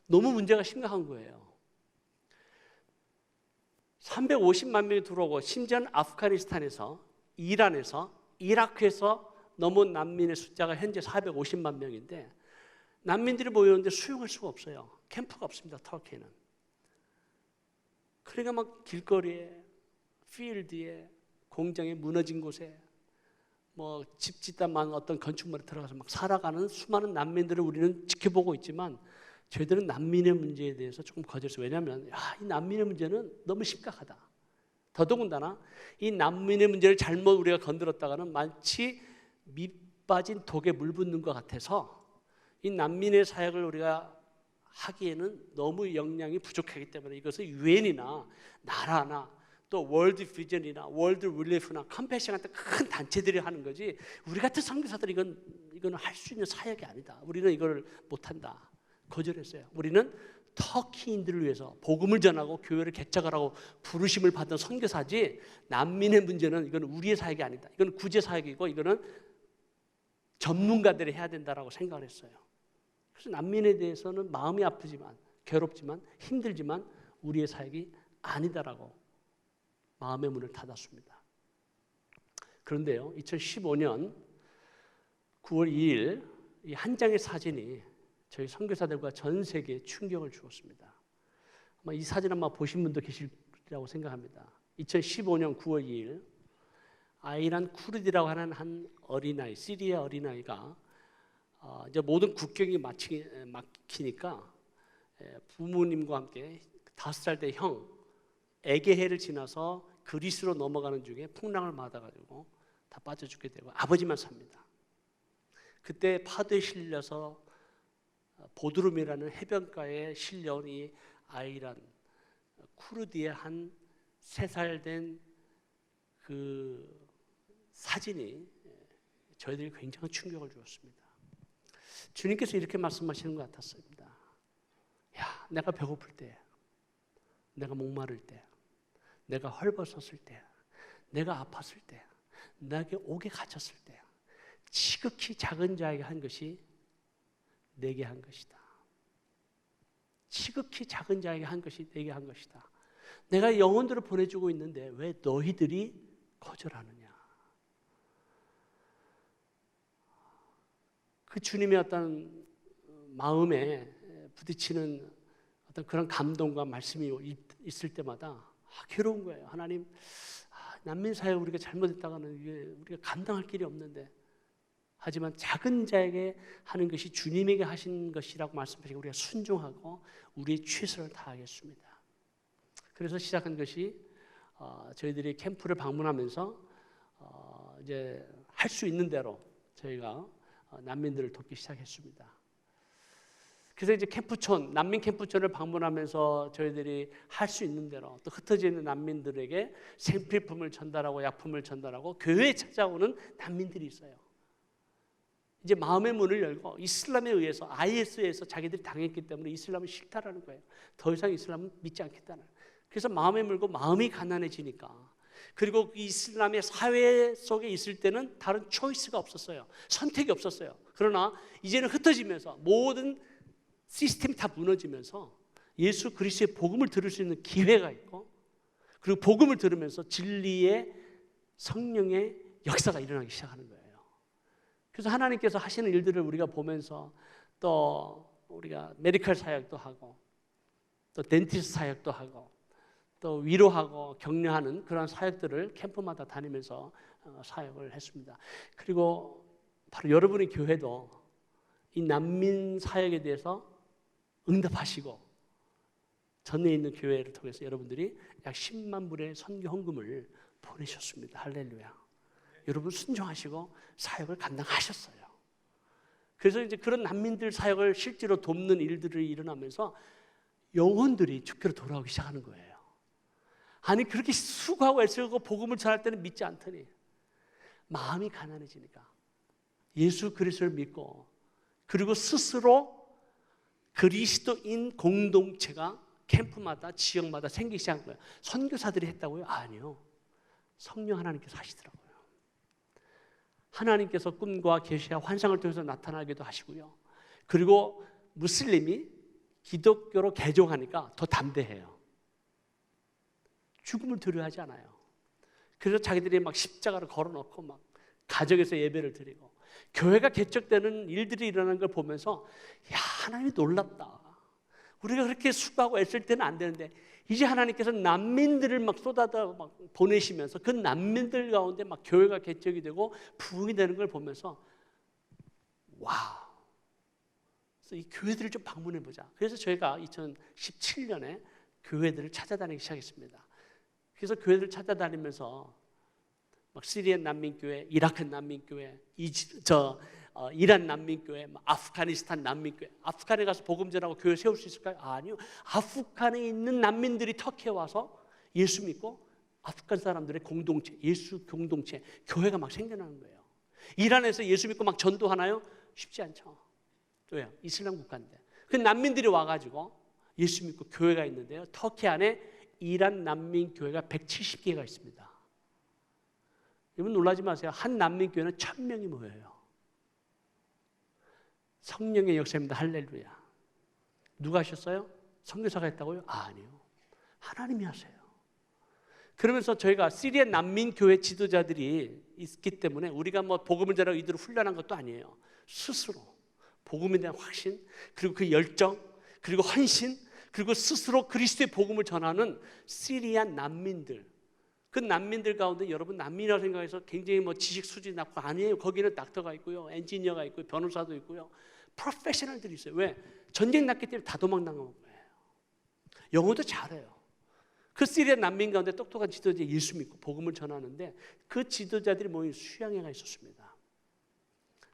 너무 문제가 심각한 거예요. 350만 명이 들어오고, 심지어는 아프가니스탄에서, 이란에서, 이라크에서 넘은 난민의 숫자가 현재 450만 명인데 난민들이 모여오는데 수용할 수가 없어요. 캠프가 없습니다. 터키에는. 그러니까 막 길거리에, 필드에, 공장에 무너진 곳에 뭐 집 짓다만 어떤 건축물에 들어가서 막 살아가는 수많은 난민들을 우리는 지켜보고 있지만 저희들은 난민의 문제에 대해서 조금 거절했어요. 왜냐하면 이 난민의 문제는 너무 심각하다. 더더군다나 이 난민의 문제를 잘못 우리가 건드렸다가는 마치 밑빠진 독에 물 붓는 것 같아서 이 난민의 사역을 우리가 하기에는 너무 역량이 부족하기 때문에 이것을 유엔이나 나라나 또 월드 비전이나 월드 릴리프나 컴패션 같은 큰 단체들이 하는 거지 우리 같은 선교사들이 이건 할 수 있는 사역이 아니다. 우리는 이걸 못한다. 거절했어요. 우리는 터키인들을 위해서 복음을 전하고 교회를 개척하라고 부르심을 받은 선교사지 난민의 문제는 이건 우리의 사역이 아니다. 이건 구제 사역이고 이거는 전문가들이 해야 된다라고 생각을 했어요. 그래서 난민에 대해서는 마음이 아프지만 괴롭지만 힘들지만 우리의 사역이 아니다라고 마음의 문을 닫았습니다. 그런데요, 2015년 9월 2일 이 한 장의 사진이 저희 선교사들과 전 세계에 충격을 주었습니다. 아마 이 사진 아마 보신 분도 계시리라고 생각합니다. 2015년 9월 2일 아이란 쿠르드라고 하는 한 어린아이, 시리아 어린아이가 이제 모든 국경이 막히니까 부모님과 함께 5살 때 형 에게해를 지나서 그리스로 넘어가는 중에 풍랑을 맞아가지고 다 빠져 죽게 되고 아버지만 삽니다. 그때 파도에 실려서 보드룸이라는 해변가에 실려온 이 아이란 쿠르드의 한 3살 된 그 사진이 저희들이 굉장히 충격을 주었습니다. 주님께서 이렇게 말씀하시는 것 같았습니다. 야, 내가 배고플 때, 내가 목마를 때, 내가 헐벗었을 때, 내가 아팠을 때, 내게 옥에 갇혔을 때 지극히 작은 자에게 한 것이 내게 한 것이다. 지극히 작은 자에게 한 것이 내게 한 것이다. 내가 영혼들을 보내주고 있는데 왜 너희들이 거절하느냐. 그 주님의 어떤 마음에 부딪히는 어떤 그런 감동과 말씀이 있을 때마다 괴로운 거예요. 하나님, 난민 사회 우리가 잘못했다가는 이게 우리가 감당할 길이 없는데, 하지만 작은 자에게 하는 것이 주님에게 하신 것이라고 말씀하시고 우리가 순종하고 우리의 최선을 다하겠습니다. 그래서 시작한 것이 저희들이 캠프를 방문하면서 이제 할 수 있는 대로 저희가 난민들을 돕기 시작했습니다. 그래서 이제 캠프촌, 난민 캠프촌을 방문하면서 저희들이 할 수 있는 대로 또 흩어져 있는 난민들에게 생필품을 전달하고 약품을 전달하고 교회에 찾아오는 난민들이 있어요. 이제 마음의 문을 열고 이슬람에 의해서 IS에서 자기들이 당했기 때문에 이슬람은 싫다라는 거예요. 더 이상 이슬람은 믿지 않겠다는. 그래서 마음에 물고 마음이 가난해지니까, 그리고 이슬람의 사회 속에 있을 때는 다른 초이스가 없었어요. 선택이 없었어요. 그러나 이제는 흩어지면서 모든 시스템이 다 무너지면서 예수 그리스도의 복음을 들을 수 있는 기회가 있고, 그리고 복음을 들으면서 진리의 성령의 역사가 일어나기 시작하는 거예요. 그래서 하나님께서 하시는 일들을 우리가 보면서 또 우리가 메디컬 사역도 하고 또 덴티스트 사역도 하고 또 위로하고 격려하는 그런 사역들을 캠프마다 다니면서 사역을 했습니다. 그리고 바로 여러분의 교회도 이 난민 사역에 대해서 응답하시고 전에 있는 교회를 통해서 여러분들이 약 10만 불의 선교 헌금을 보내셨습니다. 할렐루야. 여러분 순종하시고 사역을 감당하셨어요. 그래서 이제 그런 난민들 사역을 실제로 돕는 일들이 일어나면서 영혼들이 주께로 돌아오기 시작하는 거예요. 아니 그렇게 수고하고 애쓰고 복음을 전할 때는 믿지 않더니 마음이 가난해지니까 예수 그리스도를 믿고, 그리고 스스로 그리스도인 공동체가 캠프마다 지역마다 생기기 시작한 거예요. 선교사들이 했다고요? 아니요. 성령 하나님께서 하시더라고요. 하나님께서 꿈과 계시와 환상을 통해서 나타나기도 하시고요. 그리고 무슬림이 기독교로 개종하니까 더 담대해요. 죽음을 두려워하지 않아요. 그래서 자기들이 막 십자가를 걸어놓고 막 가정에서 예배를 드리고 교회가 개척되는 일들이 일어나는 걸 보면서 야, 하나님이 놀랍다. 우리가 그렇게 수고하고 애쓸 때는 안 되는데 이제 하나님께서 난민들을 막 쏟아다 막 보내시면서 그 난민들 가운데 막 교회가 개척이 되고 부흥이 되는 걸 보면서 와우. 그래서 이 교회들을 좀 방문해 보자. 그래서 저희가 2017년에 교회들을 찾아다니기 시작했습니다. 그래서 교회들을 찾아다니면서 막 시리아 난민교회, 이라크 난민교회, 이란 난민교회, 아프가니스탄 난민교회. 아프간에 가서 복음 전하고 교회 세울 수 있을까요? 아니요. 아프간에 있는 난민들이 터키에 와서 예수 믿고 아프간 사람들의 공동체, 예수 공동체, 교회가 막 생겨나는 거예요. 이란에서 예수 믿고 막 전도하나요? 쉽지 않죠. 왜요? 이슬람 국가인데. 그 난민들이 와가지고 예수 믿고 교회가 있는데요. 터키 안에 이란 난민 교회가 170개가 있습니다. 여러분 놀라지 마세요. 한 난민 교회는 1000명이 모여요. 성령의 역사입니다. 할렐루야. 누가 하셨어요? 선교사가 했다고요? 아니요. 하나님이 하세요. 그러면서 저희가 시리아 난민 교회 지도자들이 있기 때문에 우리가 뭐 복음을 전하고 이들을 훈련한 것도 아니에요. 스스로 복음에 대한 확신, 그리고 그 열정, 그리고 헌신, 그리고 스스로 그리스도의 복음을 전하는 시리아 난민들. 그 난민들 가운데 여러분 난민이라고 생각해서 굉장히 뭐 지식 수준이 낮고 아니에요. 거기는 닥터가 있고요, 엔지니어가 있고요, 변호사도 있고요, 프로페셔널들이 있어요. 왜? 전쟁 났기 때문에 다 도망나간 거예요. 영어도 잘해요. 그 시리아 난민 가운데 똑똑한 지도자 예수 믿고 복음을 전하는데 그 지도자들이 모인 수양회가 있었습니다.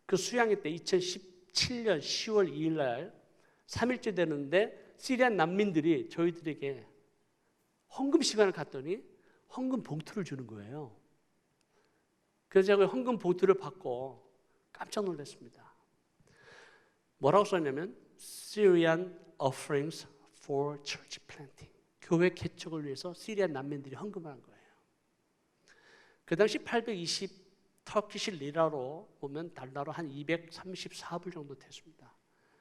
그 수양회 때 2017년 10월 2일 날 3일째 되는데 시리아 난민들이 저희들에게 헌금 시간을 갖더니 헌금 봉투를 주는 거예요. 그래서 제가 헌금 봉투를 받고 깜짝 놀랐습니다. 뭐라고 썼냐면 Syrian offerings for church planting. 교회 개척을 위해서 시리아 난민들이 헌금을 한 거예요. 그 당시 820 터키시 리라로 보면 달러로 한 234불 정도 됐습니다.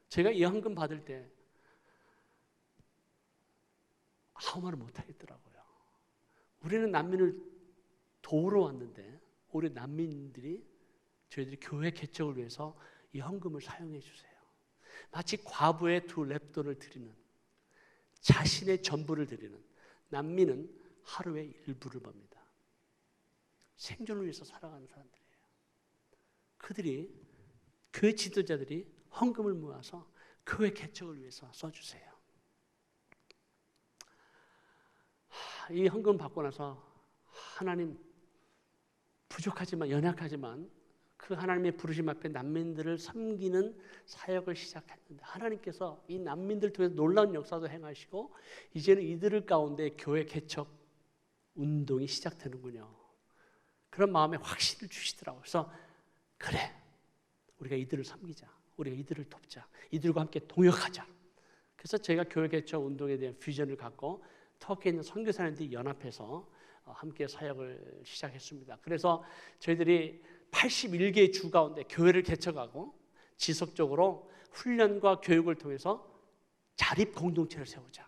제가 이 헌금 받을 때 아무 말을 못 하겠더라고요. 우리는 난민을 도우러 왔는데 우리 난민들이 저희들이 교회 개척을 위해서 이 헌금을 사용해 주세요. 마치 과부의 2렙돈을 드리는, 자신의 전부를 드리는. 난민은 하루에 일부를 법니다. 생존을 위해서 살아가는 사람들이에요. 그들이, 교회 지도자들이 헌금을 모아서 교회 개척을 위해서 써주세요. 이 헌금 받고 나서 하나님, 부족하지만 연약하지만 그 하나님의 부르심 앞에 난민들을 섬기는 사역을 시작했는데 하나님께서 이 난민들 통해서 놀라운 역사도 행하시고 이제는 이들 가운데 교회 개척 운동이 시작되는군요. 그런 마음에 확신을 주시더라고요. 그래서 그래, 우리가 이들을 섬기자, 우리가 이들을 돕자, 이들과 함께 동역하자. 그래서 저희가 교회 개척 운동에 대한 비전을 갖고 터키에 있는 선교사님들이 연합해서 함께 사역을 시작했습니다. 그래서 저희들이 81개의 주 가운데 교회를 개척하고 지속적으로 훈련과 교육을 통해서 자립 공동체를 세우자.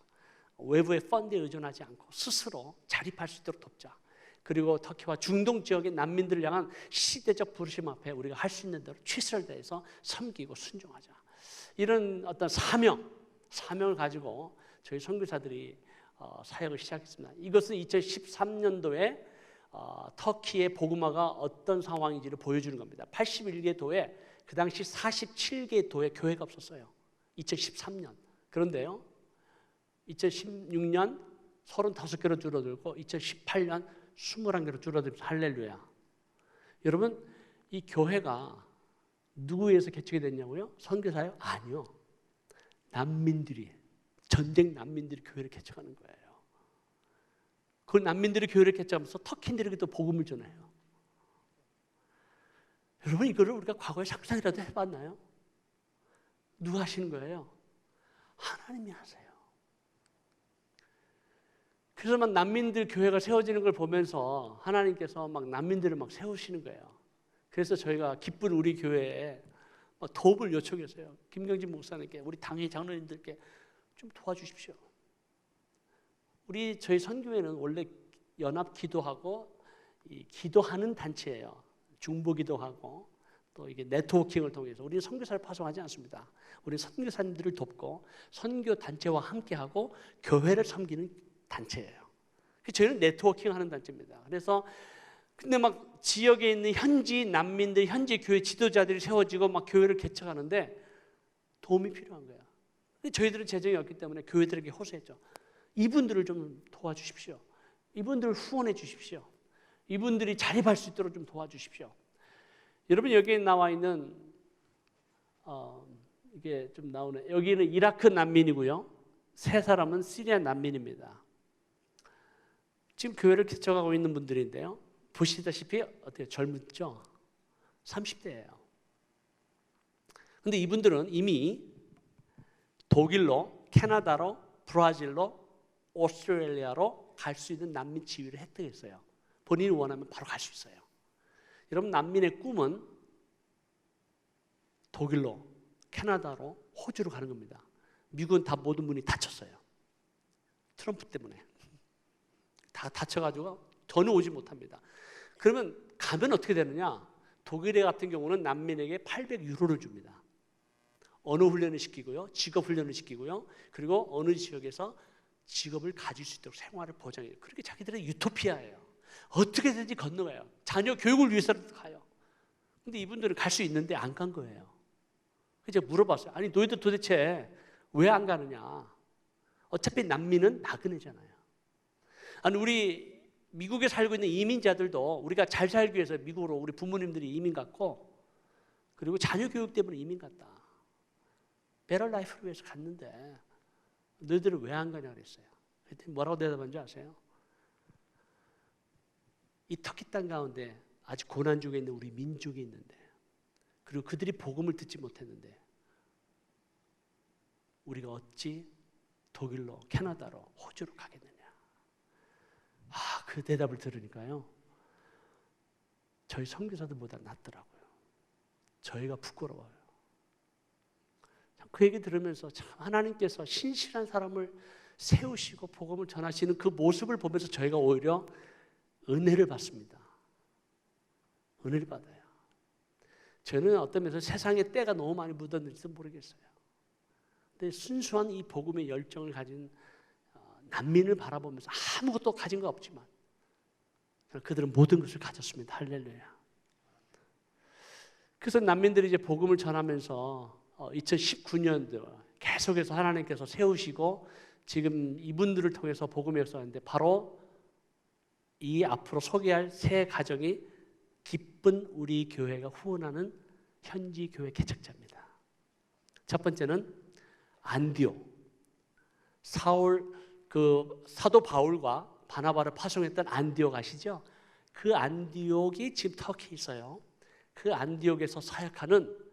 외부의 펀드에 의존하지 않고 스스로 자립할 수 있도록 돕자. 그리고 터키와 중동 지역의 난민들을 향한 시대적 부르심 앞에 우리가 할 수 있는 대로 최선을 다해서 섬기고 순종하자. 이런 어떤 사명을 가지고 저희 선교사들이 사역을 시작했습니다. 이것은 2013년도에 터키의 복음화가 어떤 상황인지를 보여주는 겁니다. 81개 도에 그 당시 47개 도에 교회가 없었어요. 2013년. 그런데요, 2016년 35개로 줄어들고 2018년 21개로 줄어들면서 할렐루야. 여러분, 이 교회가 누구에 의해서 개척이 됐냐고요? 선교사요? 아니요. 난민들이, 전쟁 난민들이 교회를 개척하는 거예요. 그 난민들이 교회를 개척하면서 터키인들에게도 복음을 전해요. 여러분, 이거를 우리가 과거에 상상이라도 해봤나요? 누가 하시는 거예요? 하나님이 하세요. 그래서 막 난민들 교회가 세워지는 걸 보면서 하나님께서 막 난민들을 막 세우시는 거예요. 그래서 저희가 기쁜 우리 교회에 도움을 요청했어요. 김경진 목사님께, 우리 당회 장로님들께 좀 도와주십시오. 저희 선교회는 원래 연합 기도하고 기도하는 단체예요. 중보 기도하고 또 이게 네트워킹을 통해서 우리는 선교사를 파송하지 않습니다. 우리는 선교사님들을 돕고 선교 단체와 함께하고 교회를 섬기는 단체예요. 저희는 네트워킹하는 단체입니다. 그래서 근데 막 지역에 있는 현지 난민들, 현지 교회 지도자들이 세워지고 막 교회를 개척하는데 도움이 필요한 거예요. 저희들은 재정이 없기 때문에 교회들에게 호소했죠. 이분들을 좀 도와주십시오. 이분들을 후원해 주십시오. 이분들이 자립할 수 있도록 좀 도와주십시오. 여러분, 여기에 나와 있는 이게 좀 나오네. 여기는 이라크 난민이고요. 세 사람은 시리아 난민입니다. 지금 교회를 개척하고 있는 분들인데요. 보시다시피 어때요? 젊죠? 30대예요. 근데 이분들은 이미 독일로, 캐나다로, 브라질로, 오스트레일리아로 갈 수 있는 난민 지위를 획득했어요. 본인이 원하면 바로 갈 수 있어요. 여러분, 난민의 꿈은 독일로, 캐나다로, 호주로 가는 겁니다. 미국은 다 모든 문이 닫혔어요. 트럼프 때문에. 다 닫혀가지고 전혀 오지 못합니다. 그러면 가면 어떻게 되느냐? 독일에 같은 경우는 난민에게 800유로를 줍니다. 언어 훈련을 시키고요. 직업 훈련을 시키고요. 그리고 어느 지역에서 직업을 가질 수 있도록 생활을 보장해요. 그렇게 자기들의 유토피아예요. 어떻게든지 건너가요. 자녀 교육을 위해서라도 가요. 근데 이분들은 갈 수 있는데 안 간 거예요. 그래서 물어봤어요. 아니, 너희들 도대체 왜 안 가느냐? 어차피 난민은 나그네잖아요. 아니, 우리 미국에 살고 있는 이민자들도 우리가 잘 살기 위해서 미국으로 우리 부모님들이 이민 갔고, 그리고 자녀 교육 때문에 이민 갔다. 베터 라이프를 위해서 갔는데 너희들은 왜 안 가냐 그랬어요. 그랬더니 뭐라고 대답한지 아세요? 이 터키 땅 가운데 아주 고난 중에 있는 우리 민족이 있는데, 그리고 그들이 복음을 듣지 못했는데 우리가 어찌 독일로, 캐나다로, 호주로 가겠느냐. 그 대답을 들으니까요, 저희 선교사들보다 낫더라고요. 저희가 부끄러워요. 그 얘기 들으면서 참 하나님께서 신실한 사람을 세우시고 복음을 전하시는 그 모습을 보면서 저희가 오히려 은혜를 받습니다. 은혜를 받아요. 저는 어떤 면에서 세상에 때가 너무 많이 묻었는지도 모르겠어요. 근데 순수한 이 복음의 열정을 가진 난민을 바라보면서 아무것도 가진 거 없지만 그들은 모든 것을 가졌습니다. 할렐루야. 그래서 난민들이 이제 복음을 전하면서 2019년도 계속해서 하나님께서 세우시고 지금 이분들을 통해서 복음을 역사하는데, 바로 이 앞으로 소개할 새 가정이 기쁜 우리 교회가 후원하는 현지 교회 개척자입니다. 첫 번째는 안디옥. 사도 바울과 바나바를 파송했던 안디옥 아시죠? 그 안디옥이 지금 터키에 있어요. 그 안디옥에서 사역하는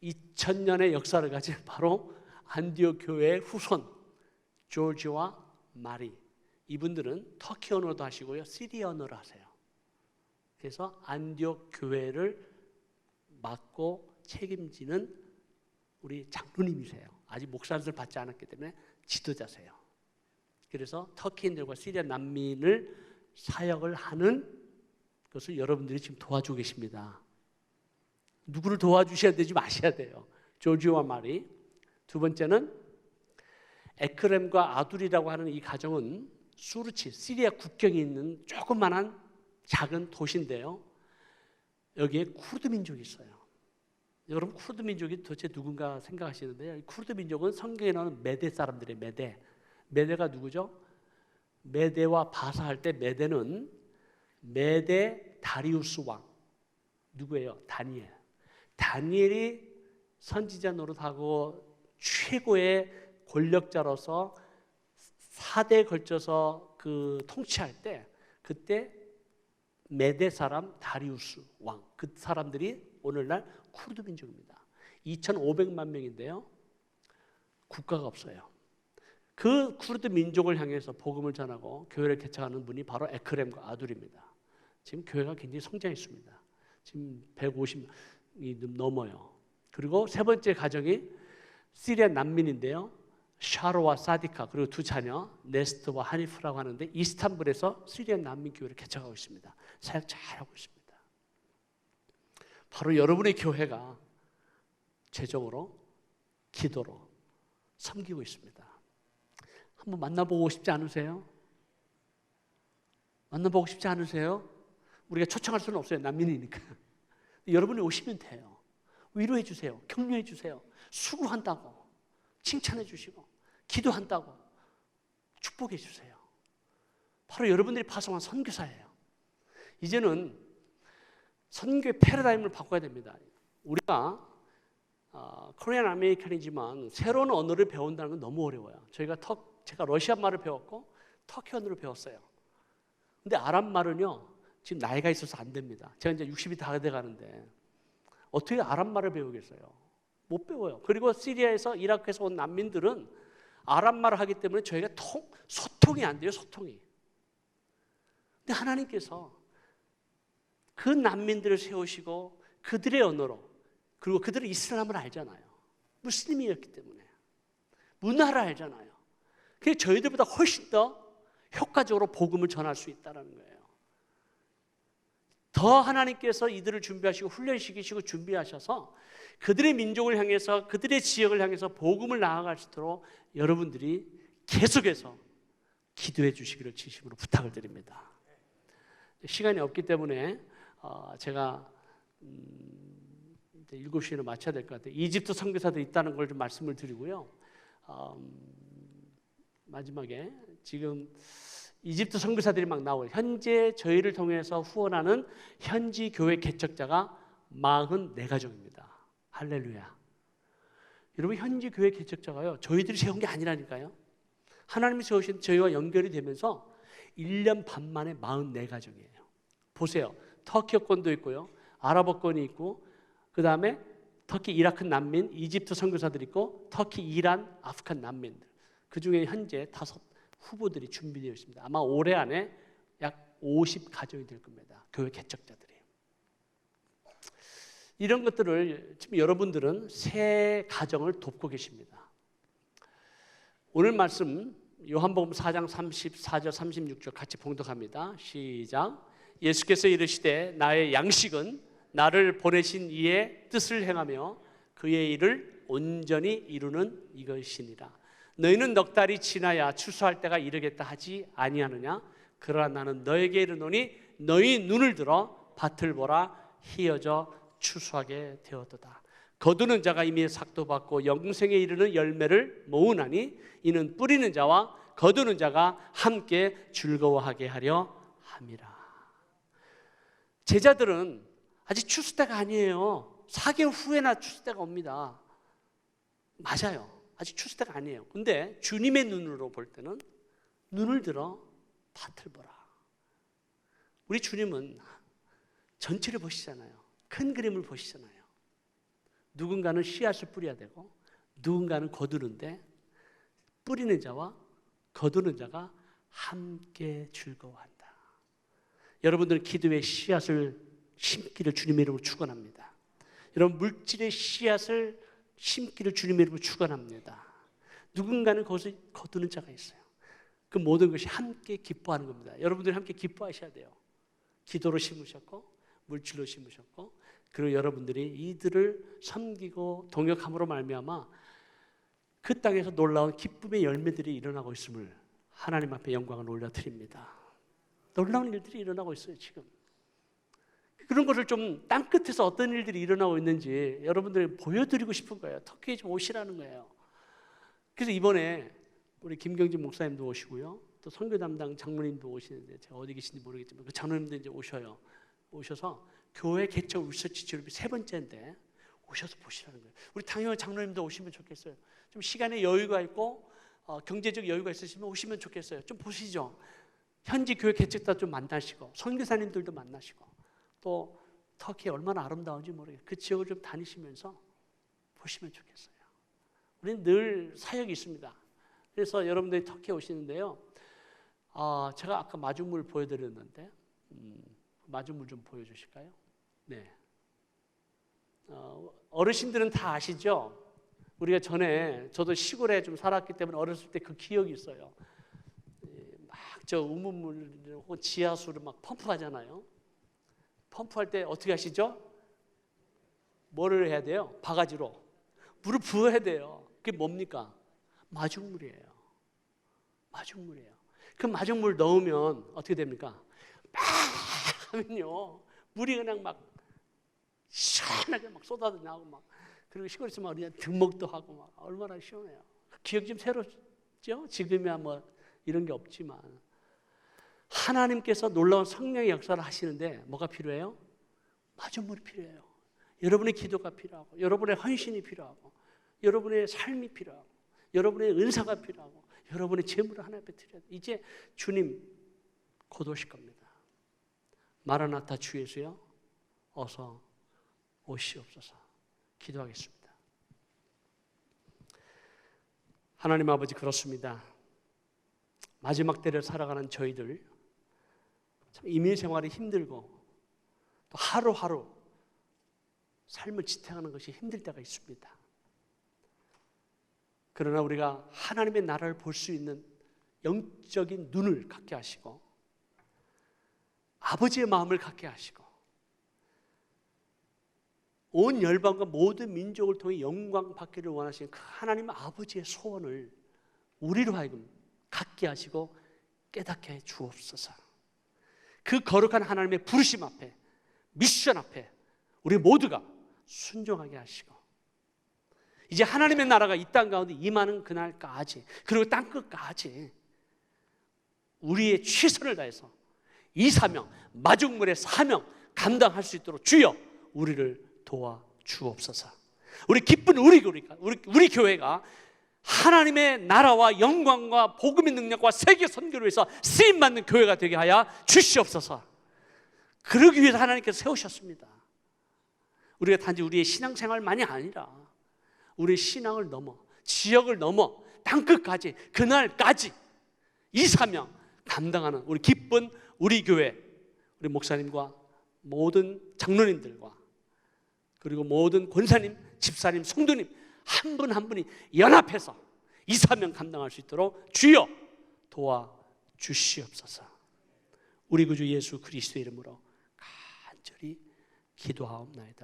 2000년의 역사를 가진 바로 안디옥 교회의 후손 조지와 마리. 이분들은 터키 언어도 하시고요, 시리아 언어를 하세요. 그래서 안디옥 교회를 맡고 책임지는 우리 장로님이세요. 아직 목사를 받지 않았기 때문에 지도자세요. 그래서 터키인들과 시리아 난민을 사역을 하는 것을 여러분들이 지금 도와주고 계십니다. 누구를 도와주셔야 되지 마셔야 돼요. 조지와 마리. 두 번째는 에크렘과 아둘이라고 하는 이 가정은 수르치, 시리아 국경에 있는 조그만한 작은 도시인데요. 여기에 쿠르드 민족이 있어요. 여러분, 쿠르드 민족이 도대체 누군가 생각하시는데요. 이 쿠르드 민족은 성경에 나오는 메대 사람들의 메대. 메대가 누구죠? 메대와 바사 할 때 메대는 메대 다리우스 왕. 누구예요? 다니엘. 다니엘이 선지자 노릇하고 최고의 권력자로서 4대에 걸쳐서 그 통치할 때, 그때 메대 사람 다리우스 왕, 그 사람들이 오늘날 쿠르드 민족입니다. 2,500만 명인데요, 국가가 없어요. 그 쿠르드 민족을 향해서 복음을 전하고 교회를 개척하는 분이 바로 에크렘과 아둘입니다. 지금 교회가 굉장히 성장했습니다. 지금 150이 넘어요. 그리고 세 번째 가정이 시리아 난민인데요, 샤로와 사디카, 그리고 두 자녀 네스트와 하니프라고 하는데 이스탄불에서 시리아 난민 교회를 개척하고 있습니다. 사역 잘하고 있습니다. 바로 여러분의 교회가 재정으로, 기도로 섬기고 있습니다. 한번 만나보고 싶지 않으세요? 만나보고 싶지 않으세요? 우리가 초청할 수는 없어요. 난민이니까. 여러분이 오시면 돼요. 위로해 주세요. 격려해 주세요. 수고한다고 칭찬해 주시고 기도한다고 축복해 주세요. 바로 여러분들이 파송한 선교사예요. 이제는 선교의 패러다임을 바꿔야 됩니다. 우리가 코리안 아메리칸이지만 새로운 언어를 배운다는 건 너무 어려워요. 제가 러시아 말을 배웠고 터키 언어를 배웠어요. 근데 아람 말은요, 지금 나이가 있어서 안 됩니다. 제가 이제 60이 다 돼 가는데 어떻게 아람 말을 배우겠어요? 못 배워요. 그리고 시리아에서 이라크에서 온 난민들은 아람 말을 하기 때문에 저희가 소통이 안 돼요, 소통이. 근데 하나님께서 그 난민들을 세우시고 그들의 언어로, 그리고 그들은 이슬람을 알잖아요. 무슬림이었기 때문에 문화를 알잖아요. 그래서 저희들보다 훨씬 더 효과적으로 복음을 전할 수 있다는 거예요. 더 하나님께서 이들을 준비하시고 훈련시키시고 준비하셔서 그들의 민족을 향해서, 그들의 지역을 향해서 복음을 나아갈 수 있도록 여러분들이 계속해서 기도해 주시기를 진심으로 부탁을 드립니다. 시간이 없기 때문에 제가 7시에는 마쳐야 될 것 같아요. 이집트 선교사들이 있다는 걸 좀 말씀을 드리고요. 마지막에 지금 이집트 선교사들이 막 나오고, 현재 저희를 통해서 후원하는 현지 교회 개척자가 44가정입니다. 할렐루야. 여러분, 현지 교회 개척자가요, 저희들이 세운 게 아니라니까요. 하나님이 세우신 저희와 연결이 되면서 1년 반 만에 44가정이에요. 보세요. 터키어권도 있고요, 아랍어권이 있고, 그 다음에 터키, 이라크 난민, 이집트 선교사들이 있고, 터키, 이란, 아프간 난민들. 그 중에 현재 5 후보들이 준비되어 있습니다. 아마 올해 안에 약 50가정이 될 겁니다. 교회 개척자들이. 이런 것들을 지금 여러분들은 새 가정을 돕고 계십니다. 오늘 말씀 요한복음 4장 34절 36절 같이 봉독합니다. 시작. 예수께서 이르시되 나의 양식은 나를 보내신 이의 뜻을 행하며 그의 일을 온전히 이루는 이것이니라. 너희는 넉 달이 지나야 추수할 때가 이르겠다 하지 아니하느냐? 그러나 나는 너에게 이르노니 너희 눈을 들어 밭을 보라, 희어져 추수하게 되었도다. 거두는 자가 이미 삭도 받고 영생에 이르는 열매를 모으나니 이는 뿌리는 자와 거두는 자가 함께 즐거워하게 하려 함이라. 제자들은 아직 추수 때가 아니에요. 4개월 후에나 추수 때가 옵니다. 맞아요. 아직 추수 때가 아니에요. 근데 주님의 눈으로 볼 때는 눈을 들어 밭을 보라. 우리 주님은 전체를 보시잖아요. 큰 그림을 보시잖아요. 누군가는 씨앗을 뿌려야 되고 누군가는 거두는데 뿌리는 자와 거두는 자가 함께 즐거워한다. 여러분들은 기도의 씨앗을 심기를 주님의 이름으로 축원합니다. 여러분, 물질의 씨앗을 심기를 주님의 이름으로 축원합니다. 누군가는 거기서 거두는 자가 있어요. 그 모든 것이 함께 기뻐하는 겁니다. 여러분들이 함께 기뻐하셔야 돼요. 기도로 심으셨고 물질로 심으셨고, 그리고 여러분들이 이들을 섬기고 동역함으로 말미암아 그 땅에서 놀라운 기쁨의 열매들이 일어나고 있음을 하나님 앞에 영광을 올려드립니다. 놀라운 일들이 일어나고 있어요. 지금 그런 것을 좀 땅끝에서 어떤 일들이 일어나고 있는지 여러분들이 보여드리고 싶은 거예요. 터키에 좀 오시라는 거예요. 그래서 이번에 우리 김경진 목사님도 오시고요, 또 선교 담당 장로님도 오시는데, 제가 어디 계신지 모르겠지만 그 장로님도 이제 오셔요. 오셔서 교회 개척 리서치 그룹이 3번째인데 오셔서 보시라는 거예요. 우리 당연히 장로님도 오시면 좋겠어요. 좀 시간에 여유가 있고 경제적 여유가 있으시면 오시면 좋겠어요. 좀 보시죠. 현지 교회 개척자 좀 만나시고 선교사님들도 만나시고, 또 터키 얼마나 아름다운지 모르겠어요. 그 지역을 좀 다니시면서 보시면 좋겠어요. 우리는 늘 사역이 있습니다. 그래서 여러분들이 터키에 오시는데요, 제가 아까 마중물 보여드렸는데 마중물 좀 보여주실까요? 네. 어르신들은 다 아시죠? 우리가 전에, 저도 시골에 좀 살았기 때문에 어렸을 때 그 기억이 있어요. 막 저 우문물 혹은 지하수를 막 펌프하잖아요. 펌프할 때 어떻게 하시죠? 뭐를 해야 돼요? 바가지로 물을 부어야 돼요. 그게 뭡니까? 마중물이에요. 마중물이에요. 그 마중물 넣으면 어떻게 됩니까? 막 하면요, 물이 그냥 막 시원하게 막 쏟아져 나오고 막, 그리고 시골에서 막 그냥 등목도 하고 막 얼마나 시원해요. 기억 좀 새롭죠? 지금이야 뭐 이런 게 없지만 하나님께서 놀라운 성령의 역사를 하시는데 뭐가 필요해요? 마중물이 필요해요. 여러분의 기도가 필요하고, 여러분의 헌신이 필요하고, 여러분의 삶이 필요하고, 여러분의 은사가 필요하고, 여러분의 재물을 하나님 앞에 드려야 돼요. 이제 주님 곧 오실 겁니다. 마라나타 주 예수여 어서 오시옵소서. 기도하겠습니다. 하나님 아버지, 그렇습니다. 마지막 때를 살아가는 저희들 참 이민 생활이 힘들고 또 하루하루 삶을 지탱하는 것이 힘들 때가 있습니다. 그러나 우리가 하나님의 나라를 볼 수 있는 영적인 눈을 갖게 하시고 아버지의 마음을 갖게 하시고 온 열방과 모든 민족을 통해 영광 받기를 원하시는 그 하나님 아버지의 소원을 우리로 하여금 갖게 하시고 깨닫게 해 주옵소서. 그 거룩한 하나님의 부르심 앞에, 미션 앞에 우리 모두가 순종하게 하시고 이제 하나님의 나라가 이 땅 가운데 임하는 그날까지, 그리고 땅 끝까지 우리의 최선을 다해서 이 사명, 마중물의 사명 감당할 수 있도록 주여 우리를 도와 주옵소서. 우리 기쁜 우리 교회가 하나님의 나라와 영광과 복음의 능력과 세계 선교를 위해서 쓰임받는 교회가 되게 하여 주시옵소서. 그러기 위해서 하나님께서 세우셨습니다. 우리가 단지 우리의 신앙생활만이 아니라 우리의 신앙을 넘어 지역을 넘어 땅끝까지 그날까지 이 사명 감당하는 우리 기쁜 우리 교회, 우리 목사님과 모든 장로님들과 그리고 모든 권사님, 집사님, 성도님 한 분 한 분이 연합해서 이 사명 감당할 수 있도록 주여 도와 주시옵소서. 우리 구주 예수 그리스도의 이름으로 간절히 기도하옵나이다.